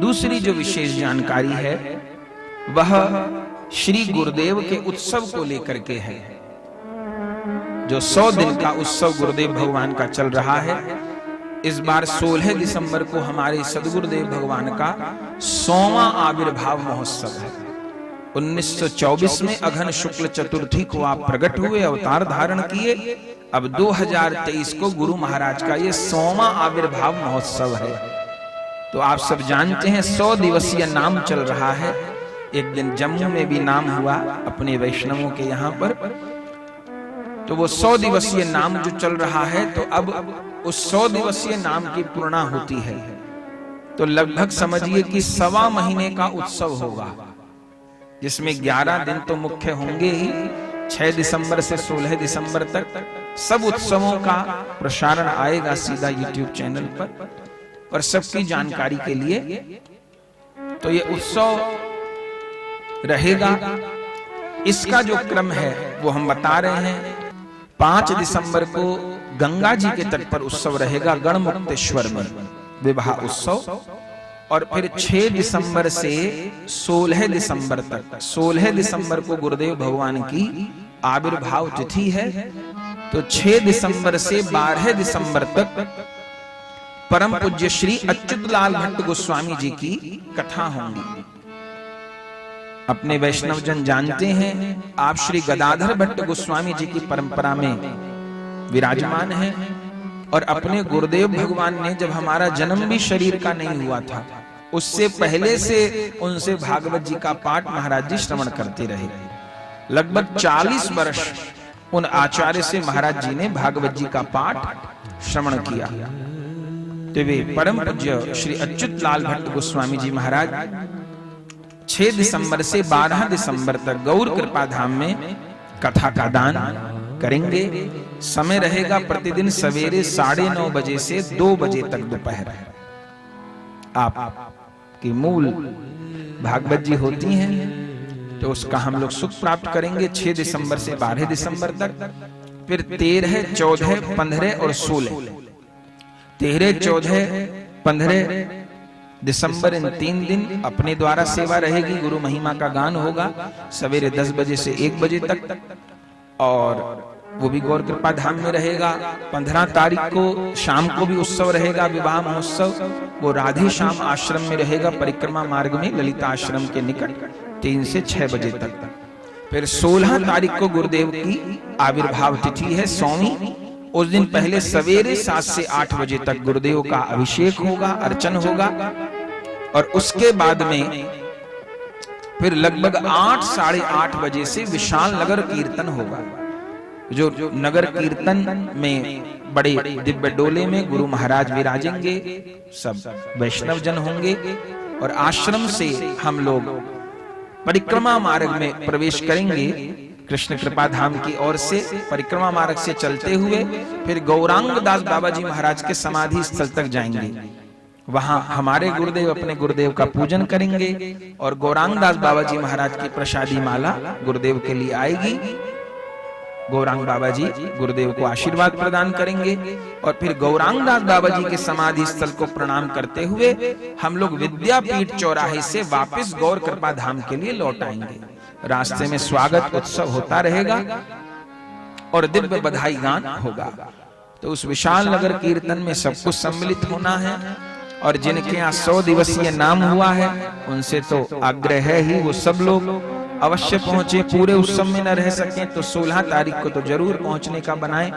दूसरी जो विशेष जानकारी है वह श्री गुरुदेव के उत्सव को लेकर के है। जो 100 दिन का उत्सव गुरुदेव भगवान का चल रहा है, इस बार 16 दिसंबर को हमारे सदगुरुदेव भगवान का 100वां आविर्भाव महोत्सव है। 1924 में अघन शुक्ल चतुर्थी को आप प्रकट हुए, अवतार धारण किए। अब 2023 को गुरु महाराज का ये 100वां आविर्भाव महोत्सव है। तो आप सब जानते हैं 100 दिवसीय नाम चल रहा है। एक दिन जम्मू में भी नाम हुआ अपने वैष्णवों के यहाँ पर। तो वो 100 दिवसीय नाम जो चल रहा है, तो अब उस 100 दिवसीय नाम की पूर्णा होती है। तो लगभग समझिए कि 1.25 महीने का उत्सव होगा, जिसमें 11 दिन तो मुख्य होंगे ही। 6 दिसंबर से 16 दिसंबर तक सब उत्सवों का प्रसारण आएगा सीधा YouTube चैनल पर। और सबकी जानकारी के लिए तो ये उत्सव रहेगा। इसका जो क्रम है वो हम बता रहे हैं। 5 दिसंबर को गंगा जी के तट पर उत्सव रहेगा, गणमुक्तेश्वर में विवाह उत्सव। और फिर 6 दिसंबर से 16 दिसंबर तक, 16 दिसंबर को गुरुदेव भगवान की आविर्भाव तिथि है। तो 6 दिसंबर से 12 दिसंबर तक परम पूज्य श्री अच्युतलाल भट्ट गोस्वामी जी की कथा होंगी। अपने वैष्णव जन जानते हैं, आप श्री गदाधर भट्ट गोस्वामी जी की परंपरा में विराजमान हैं। और अपने गुरुदेव भगवान ने जब हमारा जन्म भी शरीर का नहीं हुआ था, उससे पहले से उनसे भागवत जी का पाठ महाराज जी श्रवण करते रहे। लगभग 40 वर्ष उन आचार्य से महाराज जी ने भागवत जी का पाठ श्रवण किया। तो वे परम पूज्य श्री अच्युतलाल भट्ट गोस्वामी जी महाराज 6 दिसंबर से 12 दिसंबर तक गौर कृपा धाम में कथा का दान करेंगे। समय रहेगा प्रतिदिन सवेरे 9:30 बजे से 2 बजे तक दोपहर। आप की मूल भागवत जी होती हैं, तो उसका हम लोग सुख प्राप्त करेंगे 6 दिसंबर से 12 दिसंबर तक। फिर 13, 14, 15 और 16, 13, 14, 15 दिसंबर, इन 3 दिन अपने द्वारा सेवा रहेगी। गुरु महिमा का गान होगा सवेरे 10 बजे से 1 बजे तक, और वो भी गौर कृपा धाम में रहेगा। 15 तारीख को शाम को भी उत्सव रहेगा, विवाह महोत्सव। वो राधे श्याम आश्रम में रहेगा, परिक्रमा मार्ग में ललिता आश्रम के निकट, 3 से 6 बजे तक। फिर 16 तारीख को गुरुदेव की आविर्भाव तिथि है, 100वीं। उस दिन पहले सवेरे 7 से 8 बजे तक गुरुदेव का अभिषेक होगा, अर्चन होगा। और उसके बाद में फिर लगभग 8, 8:30 बजे से विशाल नगर कीर्तन होगा। जो नगर कीर्तन में बड़े दिव्य डोले में गुरु महाराज विराजेंगे, सब वैष्णव जन होंगे। और आश्रम से हम लोग परिक्रमा मार्ग में प्रवेश करेंगे। कृष्ण कृपा धाम की ओर से परिक्रमा मार्ग से चलते हुए फिर गौरांग दास बाबा जी महाराज के समाधि स्थल तक जाएंगे। वहां हमारे गुरुदेव अपने गुरुदेव का पूजन करेंगे, और गौरांग दास बाबा जी महाराज की प्रसादी माला गुरुदेव के लिए आएगी। गौरांग बाबा जी गुरुदेव को आशीर्वाद प्रदान करेंगे। और फिर गौरांग दास बाबा जी के समाधि स्थल को प्रणाम करते हुए हम लोग विद्यापीठ चौराहे से वापस गौर कृपा धाम के लिए लौट आएंगे। रास्ते में स्वागत उत्सव होता रहेगा और दिव्य बधाई गान होगा। तो उस विशाल नगर कीर्तन में सब कुछ सम्मिलित होना है। और जिनके यहाँ 100 दिवसीय नाम हुआ है, उनसे तो आग्रह है ही वो सब लोग अवश्य पहुंचे। पूरे उत्सव में न रह सकें तो 16 तारीख को तो जरूर पहुंचने का बनाएं।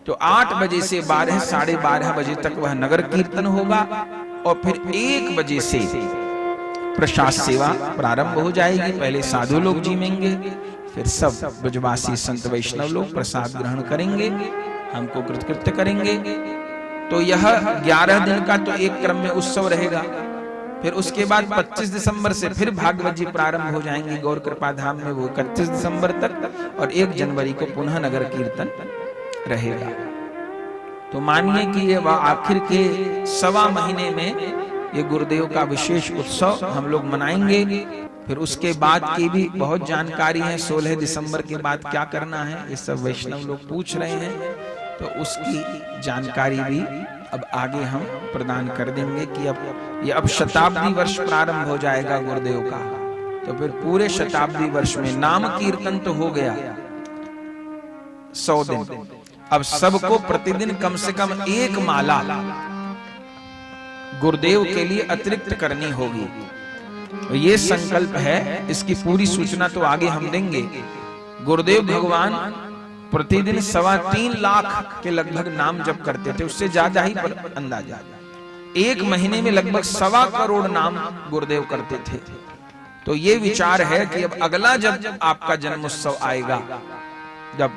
तो 8 बजे से 12, 12:30 बजे तक वह नगर कीर्तन होगा। और फिर 1 बजे से प्रसाद सेवा प्रारंभ हो जाएगी। पहले साधु लोग जीमेंगे, फिर सब ब्रजवासी संत वैष्णव लोग प्रसाद ग्रहण करेंगे, हमको कृतकृत्य करेंगे। तो यह 11 दिन का तो एक क्रम में उत्सव रहेगा। फिर उसके बाद 25 दिसंबर से फिर भागवत जी प्रारंभ हो जाएंगी गौर कृपा धाम में, वो 31 दिसंबर तक। और 1 जनवरी को पुनः नगर कीर्तन रहेगा। तो मानिए कि ये आखिर के 1.25 महीने में ये गुरुदेव का विशेष उत्सव हम लोग मनाएंगे। फिर उसके बाद की भी बहुत जानकारी है। 16 दिसंबर के बाद क्या करना है, ये सब वैष्णव लोग पूछ रहे हैं, तो उसकी जानकारी भी अब आगे हम प्रदान कर देंगे कि अब शताब्दी वर्ष प्रारंभ हो जाएगा गुरुदेव का, तो फिर पूरे शताब्दी वर्ष में नाम कीर्तन तो हो गया 100 दिन, अब सबको प्रतिदिन कम से कम एक माला गुरुदेव के लिए अतिरिक्त करनी होगी। तो ये संकल्प है, इसकी पूरी सूचना तो आगे हम देंगे। गुरुदेव भगवान प्रतिदिन 3.25 लाख के लगभग नाम जप करते थे, उससे ज्यादा ही अंदाजा। एक महीने में लगभग 1.25 करोड़ नाम गुरुदेव करते थे। तो ये विचार है कि अब अगला जब आपका जन्मोत्सव आएगा, जब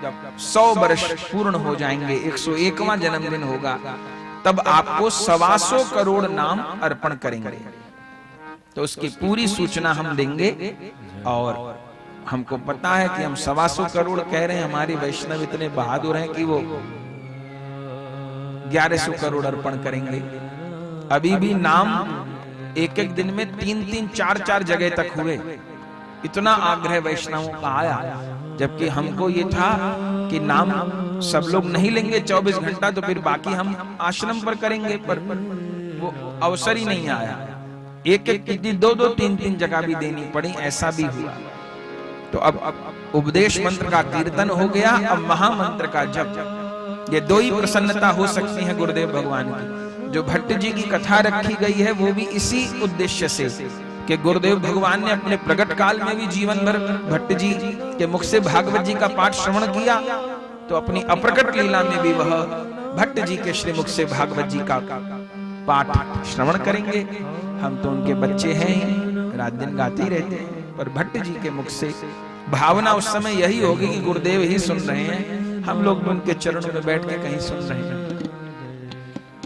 100 वर्ष पूर्ण हो जाएंगे, 101वां जन्मदिन होगा, तब आपको 125 करोड़ नाम अर्पण करेंगे। तो उसकी पूरी सूचना हम देंगे। और हमको पता है कि हम 125 करोड़ कह रहे हैं, हमारे वैष्णव इतने बहादुर हैं कि वो 1100 करोड़ अर्पण करेंगे। अभी भी नाम एक एक दिन में 3-3, 4-4 जगह तक हुए, इतना आग्रह वैष्णवों का आया। जबकि हमको ये था कि नाम सब लोग नहीं लेंगे 24 घंटा, तो फिर बाकी हम आश्रम पर करेंगे, पर वो अवसर ही नहीं आया। एक एक की 2-2, 3-3 जगह भी देनी पड़ी, ऐसा भी हुआ। तो अब उपदेश मंत्र का कीर्तन हो गया, अब महामंत्र का जप। ये 2 ही प्रसन्नता हो सकती है गुरुदेव भगवान की। जो भट्ट जी की कथा रखी गई है वो भी इसी उद्देश्य से कि गुरुदेव भगवान ने अपने प्रगट काल में भी जीवन भर भट्ट जी के मुख से भागवत जी का पाठ श्रवण किया, तो अपनी अप्रकट लीला में भी वह भट्ट जी के श्रीमुख से भागवत जी का पाठ श्रवण करेंगे। हम तो उनके बच्चे हैं, रात दिन गाते ही रहते हैं, पर भट्ट जी के मुख से भावना उस समय यही होगी कि गुरुदेव ही सुन रहे हैं, हम लोग भी उनके चरणों में बैठ के कहीं सुन रहे हैं।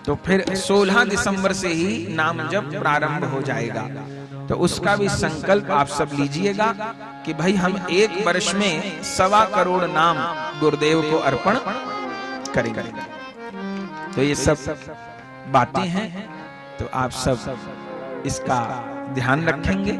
तो फिर 16 दिसंबर से ही नाम जप प्रारंभ हो जाएगा। तो उसका भी संकल्प आप सब लीजिएगा कि भाई हम एक वर्ष में 1.25 करोड़ नाम गुरुदेव को अर्पण करेंगे। तो ये सब बातें हैं, तो आप सब इसका ध्यान रखेंगे।